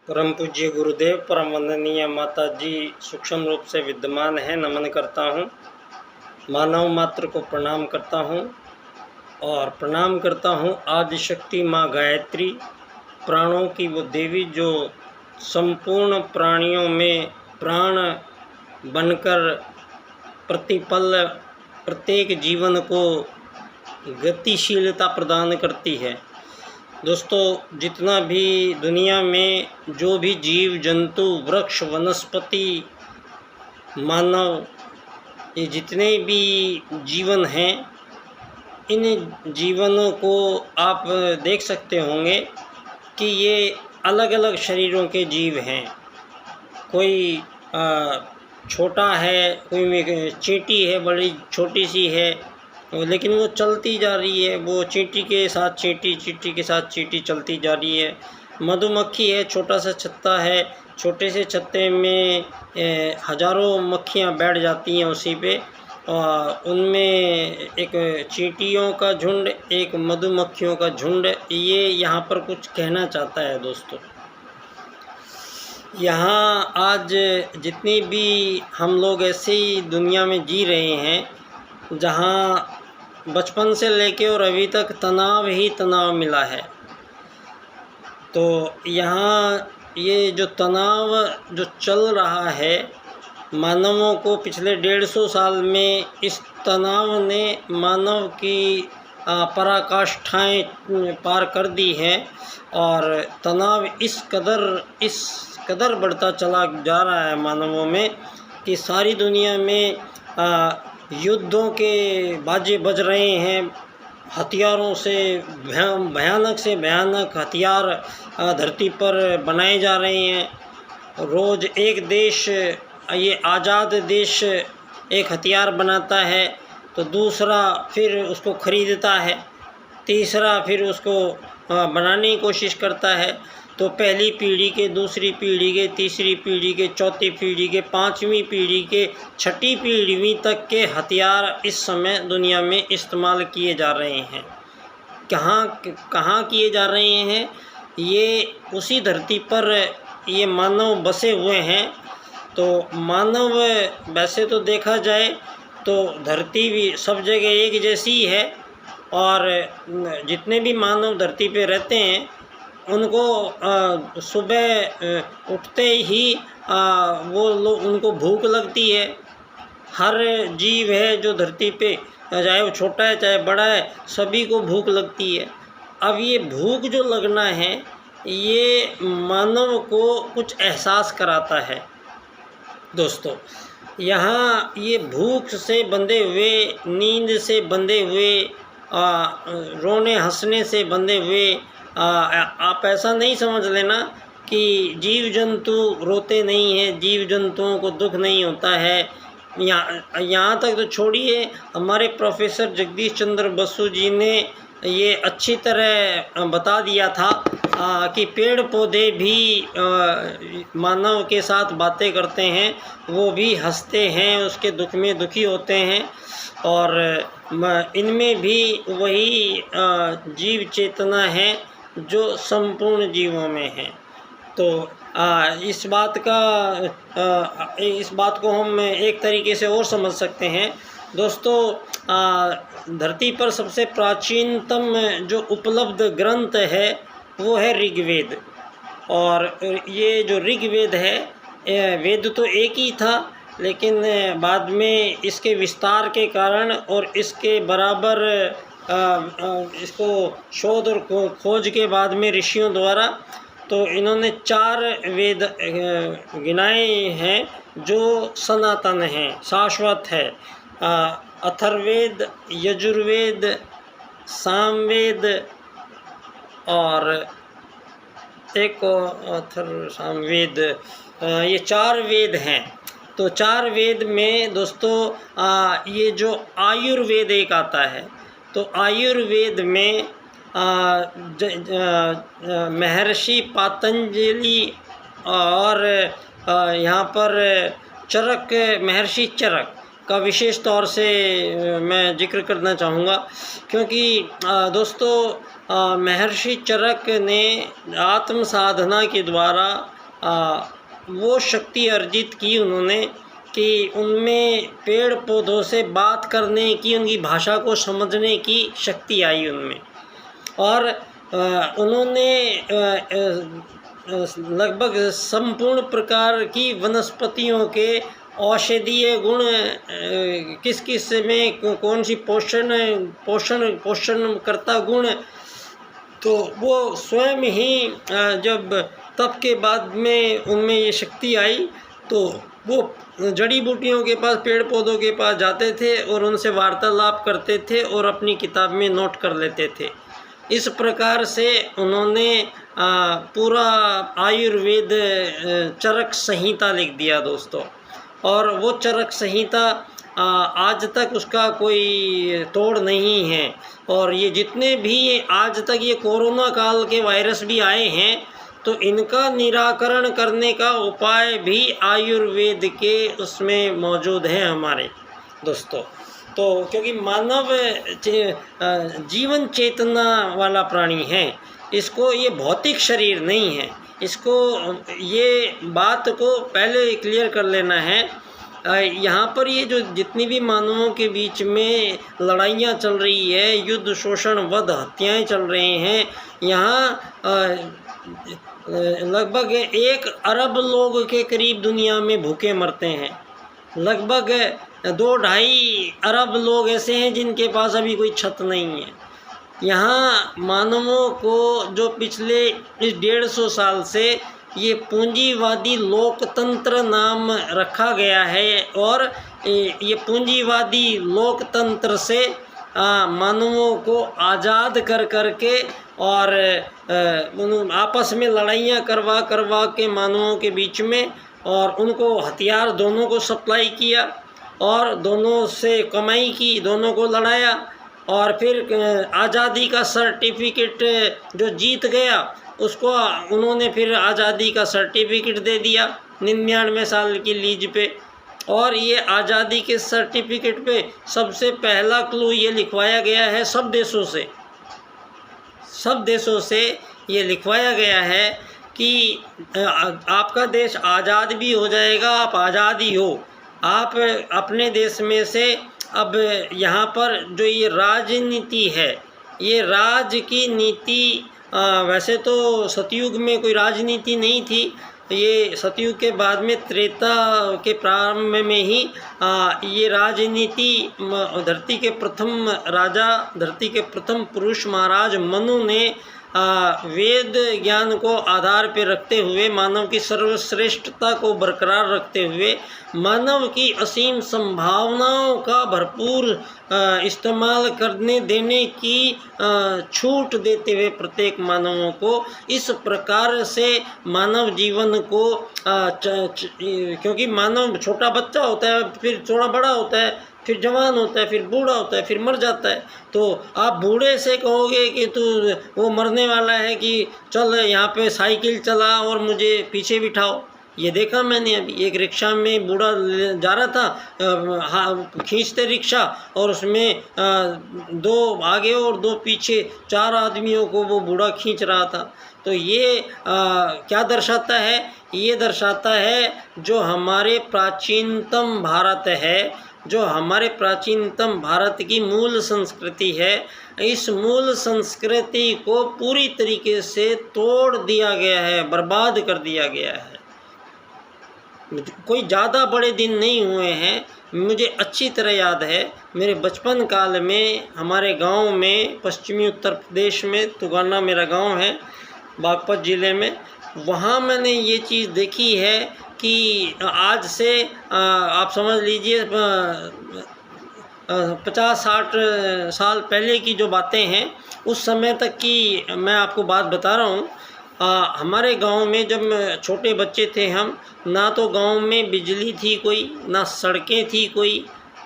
परम पूज्य गुरुदेव, परम वंदनीय माता जी सूक्ष्म रूप से विद्यमान है। नमन करता हूँ, मानव मात्र को प्रणाम करता हूँ और प्रणाम करता हूँ आदिशक्ति माँ गायत्री, प्राणों की वो देवी जो संपूर्ण प्राणियों में प्राण बनकर प्रतिपल प्रत्येक जीवन को गतिशीलता प्रदान करती है। दोस्तों, जितना भी दुनिया में जो भी जीव जंतु, वृक्ष, वनस्पति, मानव, ये जितने भी जीवन हैं, इन जीवनों को आप देख सकते होंगे कि ये अलग अलग शरीरों के जीव हैं। कोई छोटा है, कोई चींटी है, बड़ी छोटी सी है, लेकिन वो चलती जा रही है। वो चींटी के साथ चींटी, चींटी के साथ चींटी चलती जा रही है। मधुमक्खी है, छोटा सा छत्ता है, छोटे से छत्ते में हज़ारों मक्खियाँ बैठ जाती हैं उसी पे। उनमें एक चींटियों का झुंड, एक मधुमक्खियों का झुंड, ये यहाँ पर कुछ कहना चाहता है। दोस्तों, यहाँ आज जितनी भी हम लोग ऐसे ही दुनिया में जी रहे हैं जहाँ बचपन से लेके और अभी तक तनाव ही तनाव मिला है। तो यहाँ ये जो तनाव जो चल रहा है, मानवों को पिछले 150 साल में इस तनाव ने मानव की पराकाष्ठाएँ पार कर दी हैं और तनाव इस कदर बढ़ता चला जा रहा है मानवों में कि सारी दुनिया में युद्धों के बाजे बज रहे हैं। हथियारों से भयानक से भयानक हथियार धरती पर बनाए जा रहे हैं। रोज़ एक देश, ये आज़ाद देश, एक हथियार बनाता है तो दूसरा फिर उसको ख़रीदता है, तीसरा फिर उसको बनाने की कोशिश करता है। तो पहली पीढ़ी के, दूसरी पीढ़ी के, तीसरी पीढ़ी के, चौथी पीढ़ी के, पाँचवीं पीढ़ी के, छठी पीढ़ी तक के हथियार इस समय दुनिया में इस्तेमाल किए जा रहे हैं। कहाँ किए जा रहे हैं? ये उसी धरती पर ये मानव बसे हुए हैं। तो मानव, वैसे तो देखा जाए तो धरती भी सब जगह एक जैसी है और जितने भी मानव धरती पे रहते हैं उनको सुबह उठते ही उनको भूख लगती है। हर जीव है जो धरती पे, चाहे वो छोटा है चाहे बड़ा है, सभी को भूख लगती है। अब ये भूख जो लगना है, ये मानव को कुछ एहसास कराता है। दोस्तों, यहाँ ये भूख से बंधे हुए, नींद से बंधे हुए, रोने हंसने से बंधे हुए, आप ऐसा नहीं समझ लेना कि जीव जंतु रोते नहीं हैं, जीव जंतुओं को दुख नहीं होता है। यहाँ तक तो छोड़िए, हमारे प्रोफेसर जगदीश चंद्र बसु जी ने ये अच्छी तरह बता दिया था कि पेड़ पौधे भी मानव के साथ बातें करते हैं, वो भी हंसते हैं, उसके दुख में दुखी होते हैं और इनमें भी वही जीव चेतना है जो संपूर्ण जीवों में है। तो इस बात को हम एक तरीके से और समझ सकते हैं। दोस्तों, धरती पर सबसे प्राचीनतम जो उपलब्ध ग्रंथ है वो है ऋग्वेद। और ये जो ऋग्वेद है, वेद तो एक ही था, लेकिन बाद में इसके विस्तार के कारण और इसके बराबर इसको शोध और खोज के बाद में ऋषियों द्वारा तो इन्होंने 4 वेद गिनाए हैं जो सनातन हैं, शाश्वत है। अथर्ववेद, यजुर्वेद, सामवेद और एक सामवेद, ये 4 वेद हैं। तो 4 वेद में दोस्तों ये जो आयुर्वेद एक आता है, तो आयुर्वेद में महर्षि पातंजलि और यहाँ पर चरक, महर्षि चरक का विशेष तौर से मैं जिक्र करना चाहूँगा, क्योंकि दोस्तों महर्षि चरक ने आत्म साधना के द्वारा वो शक्ति अर्जित की उन्होंने कि उनमें पेड़ पौधों से बात करने की, उनकी भाषा को समझने की शक्ति आई उनमें। और उन्होंने लगभग संपूर्ण प्रकार की वनस्पतियों के औषधीय गुण, किस किस में कौन सी पोषण करता गुण, तो वो स्वयं ही जब तप के बाद में उनमें ये शक्ति आई तो वो जड़ी बूटियों के पास, पेड़ पौधों के पास जाते थे और उनसे वार्तालाप करते थे और अपनी किताब में नोट कर लेते थे। इस प्रकार से उन्होंने पूरा आयुर्वेद चरक संहिता लिख दिया दोस्तों। और वो चरक संहिता आज तक उसका कोई तोड़ नहीं है। और ये जितने भी आज तक ये कोरोना काल के वायरस भी आए हैं तो इनका निराकरण करने का उपाय भी आयुर्वेद के उसमें मौजूद है हमारे दोस्तों। तो क्योंकि मानव जीवन चेतना वाला प्राणी है, इसको ये भौतिक शरीर नहीं है, इसको ये बात को पहले क्लियर कर लेना है। यहाँ पर ये जो जितनी भी मानवों के बीच में लड़ाइयाँ चल रही है, युद्ध, शोषण, वध, हत्याएँ चल रही हैं, यहाँ लगभग 1 अरब लोग के करीब दुनिया में भूखे मरते हैं। लगभग 2-2.5 अरब लोग ऐसे हैं जिनके पास अभी कोई छत नहीं है। यहाँ मानवों को जो पिछले इस 150 साल से ये पूंजीवादी लोकतंत्र नाम रखा गया है और ये पूंजीवादी लोकतंत्र से मानवों को आज़ाद कर के और आपस में लड़ाइयाँ करवा के मानवों के बीच में, और उनको हथियार दोनों को सप्लाई किया और दोनों से कमाई की, दोनों को लड़ाया। और फिर आज़ादी का सर्टिफिकेट जो जीत गया उसको उन्होंने फिर आज़ादी का सर्टिफिकेट दे दिया 99 साल की लीज पे। और ये आज़ादी के सर्टिफिकेट पे सबसे पहला क्लू ये लिखवाया गया है, सब देशों से ये लिखवाया गया है कि आपका देश आज़ाद भी हो जाएगा, आप आज़ाद ही हो। आप अपने देश में से अब यहाँ पर जो ये राजनीति है, ये राज की नीति, वैसे तो सतयुग में कोई राजनीति नहीं थी, ये सतयुग के बाद में त्रेता के प्रारंभ में ही ये राजनीति, धरती के प्रथम राजा, धरती के प्रथम पुरुष महाराज मनु ने वेद ज्ञान को आधार पर रखते हुए, मानव की सर्वश्रेष्ठता को बरकरार रखते हुए, मानव की असीम संभावनाओं का भरपूर इस्तेमाल करने देने की छूट देते हुए प्रत्येक मानवों को, इस प्रकार से मानव जीवन को क्योंकि मानव छोटा बच्चा होता है, फिर थोड़ा बड़ा होता है, फिर जवान होता है, फिर बूढ़ा होता है, फिर मर जाता है। तो आप बूढ़े से कहोगे कि तू वो मरने वाला है कि चल यहाँ पे साइकिल चला और मुझे पीछे बिठाओ। ये देखा मैंने अभी, एक रिक्शा में बूढ़ा जा रहा था, खींचते रिक्शा, और उसमें 2 आगे और 2 पीछे, 4 आदमियों को वो बूढ़ा खींच रहा था। तो ये क्या दर्शाता है? ये दर्शाता है जो हमारे प्राचीनतम भारत है, जो हमारे प्राचीनतम भारत की मूल संस्कृति है, इस मूल संस्कृति को पूरी तरीके से तोड़ दिया गया है, बर्बाद कर दिया गया है। कोई ज़्यादा बड़े दिन नहीं हुए हैं, मुझे अच्छी तरह याद है, मेरे बचपन काल में हमारे गांव में, पश्चिमी उत्तर प्रदेश में, तुगाना मेरा गांव है, बागपत ज़िले में, वहाँ मैंने ये चीज़ देखी है कि आज से आप समझ लीजिए 50-60 साल पहले की जो बातें हैं, उस समय तक की मैं आपको बात बता रहा हूँ। हमारे गांव में जब छोटे बच्चे थे हम, ना तो गांव में बिजली थी कोई, ना सड़कें थी कोई,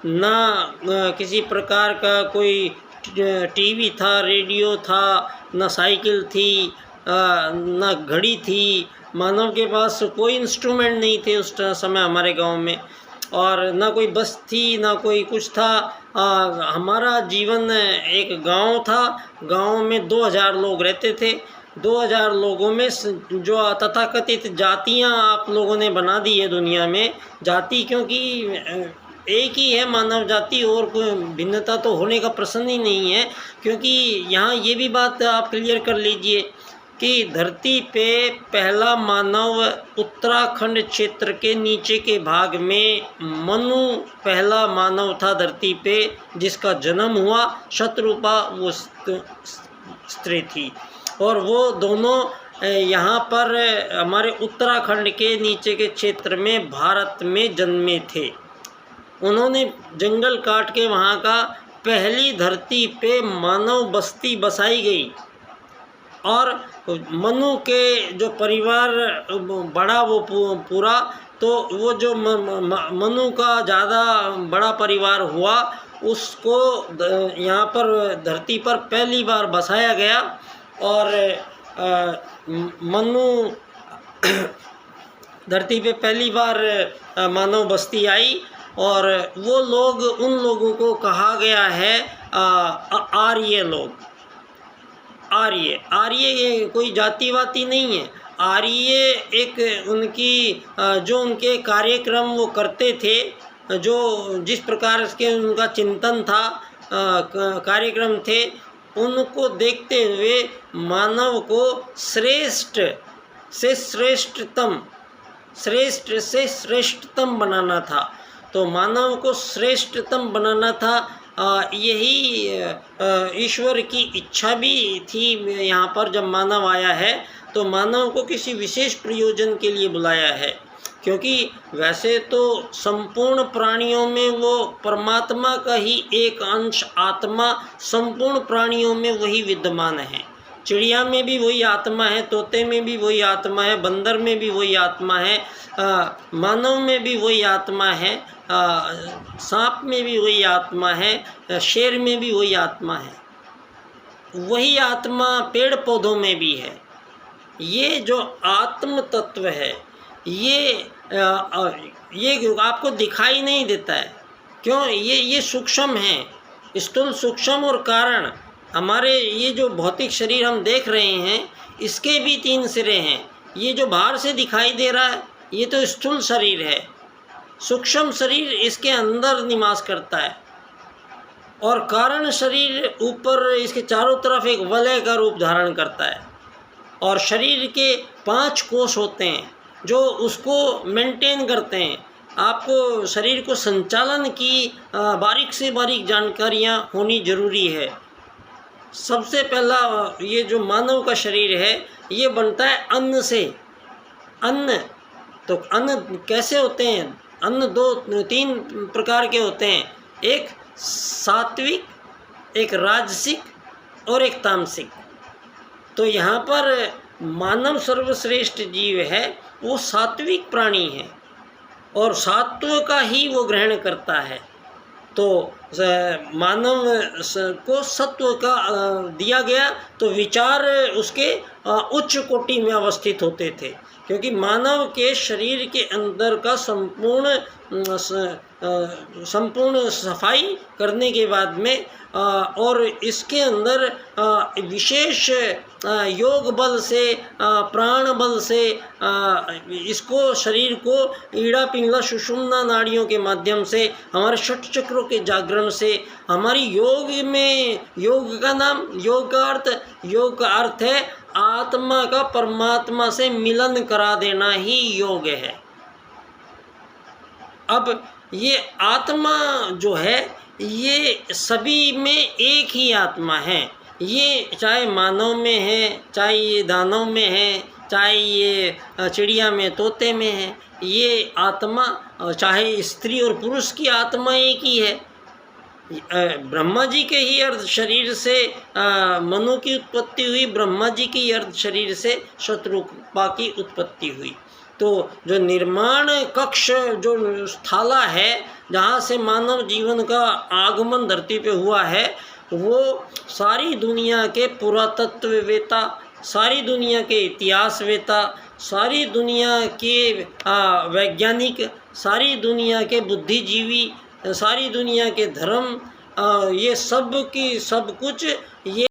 ना किसी प्रकार का कोई टीवी था, रेडियो था, ना साइकिल थी, ना घड़ी थी। मानव के पास कोई इंस्ट्रूमेंट नहीं थे उस समय हमारे गांव में, और ना कोई बस थी, ना कोई कुछ था। हमारा जीवन एक गांव था, गांव में 2000 लोग रहते थे। 2000 लोगों में जो तथाकथित जातियां आप लोगों ने बना दी है दुनिया में, जाति क्योंकि एक ही है मानव जाति, और कोई भिन्नता तो होने का प्रश्न ही नहीं है। क्योंकि यहाँ ये भी बात आप क्लियर कर लीजिए कि धरती पे पहला मानव उत्तराखंड क्षेत्र के नीचे के भाग में मनु पहला मानव था धरती पे जिसका जन्म हुआ। शतरूपा वो स्त्री थी, और वो दोनों यहाँ पर हमारे उत्तराखंड के नीचे के क्षेत्र में भारत में जन्मे थे। उन्होंने जंगल काट के वहाँ का पहली धरती पे मानव बस्ती बसाई गई, और मनु के जो परिवार बड़ा वो पूरा, तो वो जो मनु का ज़्यादा बड़ा परिवार हुआ उसको यहाँ पर धरती पर पहली बार बसाया गया। और मनु धरती पे पहली बार मानव बस्ती आई, और वो लोग, उन लोगों को कहा गया है आर्य लोग। आर्य ये कोई जातिवादी नहीं है। आर्य एक उनकी जो उनके कार्यक्रम वो करते थे, जो जिस प्रकार के उनका चिंतन था, कार्यक्रम थे, उनको देखते हुए मानव को श्रेष्ठ से श्रेष्ठतम बनाना था। तो मानव को श्रेष्ठतम बनाना था, यही ईश्वर की इच्छा भी थी। यहाँ पर जब मानव आया है तो मानव को किसी विशेष प्रयोजन के लिए बुलाया है, क्योंकि वैसे तो संपूर्ण प्राणियों में वो परमात्मा का ही एक अंश आत्मा संपूर्ण प्राणियों में वही विद्यमान है। चिड़िया में भी वही आत्मा है, तोते में भी वही आत्मा है, बंदर में भी वही आत्मा है, मानव में भी वही आत्मा है, सांप में भी वही आत्मा है, शेर में भी वही आत्मा है, वही आत्मा पेड़ पौधों में भी है। ये जो आत्म तत्व है ये आपको दिखाई नहीं देता है। क्यों? ये सूक्ष्म है, स्थूल, सूक्ष्म और कारण। हमारे ये जो भौतिक शरीर हम देख रहे हैं इसके भी 3 सिरे हैं। ये जो बाहर से दिखाई दे रहा है ये तो स्थूल शरीर है, सूक्ष्म शरीर इसके अंदर निवास करता है, और कारण शरीर ऊपर इसके चारों तरफ एक वलय का रूप धारण करता है। और शरीर के 5 कोष होते हैं जो उसको मेंटेन करते हैं। आपको शरीर को संचालन की बारीक से बारीक जानकारियाँ होनी ज़रूरी है। सबसे पहला ये जो मानव का शरीर है ये बनता है अन्न से। अन्न, तो अन्न कैसे होते हैं? अन्न 2-3 प्रकार के होते हैं, एक सात्विक, एक राजसिक और एक तामसिक। तो यहाँ पर मानव सर्वश्रेष्ठ जीव है, वो सात्विक प्राणी है और सात्व का ही वो ग्रहण करता है। तो मानव को सत्व का दिया गया तो विचार उसके उच्च कोटि में अवस्थित होते थे, क्योंकि मानव के शरीर के अंदर का संपूर्ण सफाई करने के बाद में और इसके अंदर विशेष योग बल से, प्राण बल से इसको, शरीर को ईड़ा पिंगला सुषुम्ना नाड़ियों के माध्यम से, हमारे षट चक्रों के जागरण से, हमारी योग में, योग का अर्थ है आत्मा का परमात्मा से मिलन करा देना ही योग है। अब ये आत्मा जो है ये सभी में एक ही आत्मा है। ये चाहे मानव में है, चाहे ये दानव में है, चाहे ये चिड़िया में, तोते में है, ये आत्मा, चाहे स्त्री और पुरुष की आत्मा एक ही है। ब्रह्मा जी के ही अर्ध शरीर से मनु की उत्पत्ति हुई, ब्रह्मा जी के ही अर्ध शरीर से शतरूपा की उत्पत्ति हुई। तो जो निर्माण कक्ष, जो स्थाला है जहाँ से मानव जीवन का आगमन धरती पे हुआ है, वो सारी दुनिया के पुरातत्ववेता, सारी दुनिया के इतिहासवेता, सारी दुनिया के वैज्ञानिक, सारी दुनिया के बुद्धिजीवी, सारी दुनिया के धर्म, ये सब की सब कुछ ये